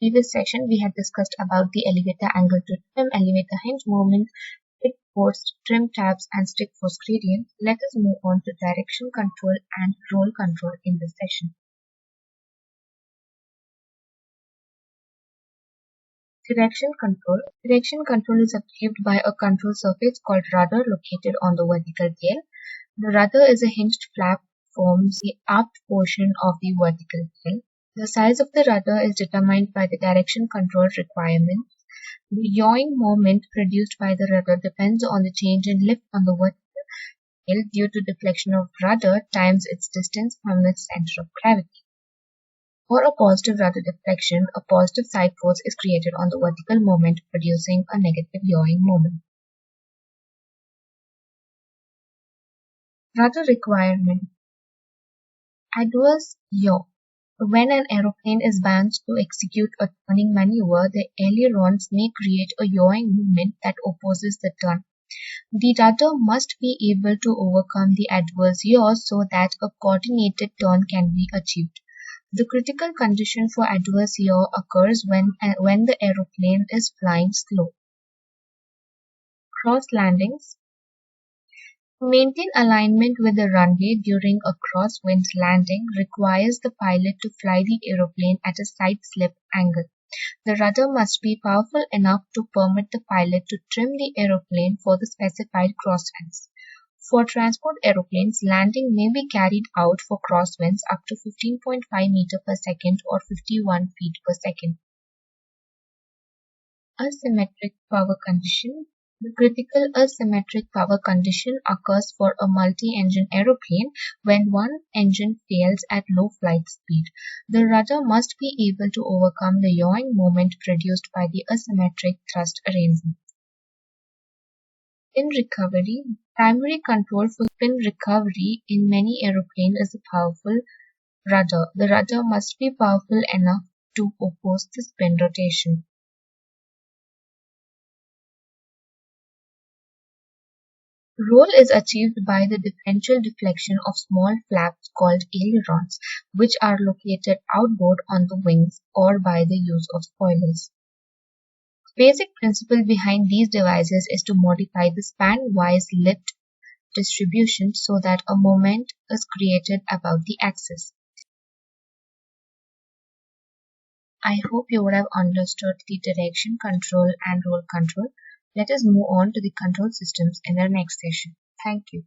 Previous session, we had discussed about the elevator angle to trim, elevator hinge movement, stick force, trim tabs, and stick force gradient. Let us move on to direction control and roll control in this session. Direction control. Direction control is achieved by a control surface called rudder located on the vertical tail. The rudder is a hinged flap forms the aft portion of the vertical tail. The size of the rudder is determined by the direction control requirements. The yawing moment produced by the rudder depends on the change in lift on the vertical tail due to deflection of rudder times its distance from its center of gravity. For a positive rudder deflection, a positive side force is created on the vertical moment, producing a negative yawing moment. Rudder requirement. Adverse yaw. When an aeroplane is balanced to execute a turning maneuver, the ailerons may create a yawing movement that opposes the turn. The rudder must be able to overcome the adverse yaw so that a coordinated turn can be achieved. The critical condition for adverse yaw occurs when the aeroplane is flying slow. Cross landings. To maintain alignment with the runway during a crosswind landing requires the pilot to fly the aeroplane at a side slip angle. The rudder must be powerful enough to permit the pilot to trim the aeroplane for the specified crosswinds. For transport aeroplanes, landing may be carried out for crosswinds up to 15.5 meters per second or 51 feet per second. Asymmetric power condition. The critical asymmetric power condition occurs for a multi-engine aeroplane when one engine fails at low flight speed. The rudder must be able to overcome the yawing moment produced by the asymmetric thrust arrangement. Spin recovery. Primary control for spin recovery in many aeroplanes is a powerful rudder. The rudder must be powerful enough to oppose the spin rotation. Roll is achieved by the differential deflection of small flaps called ailerons, which are located outboard on the wings, or by the use of spoilers. The basic principle behind these devices is to modify the span-wise lift distribution so that a moment is created above the axis. I hope you would have understood the direction control and roll control. Let us move on to the control systems in our next session. Thank you.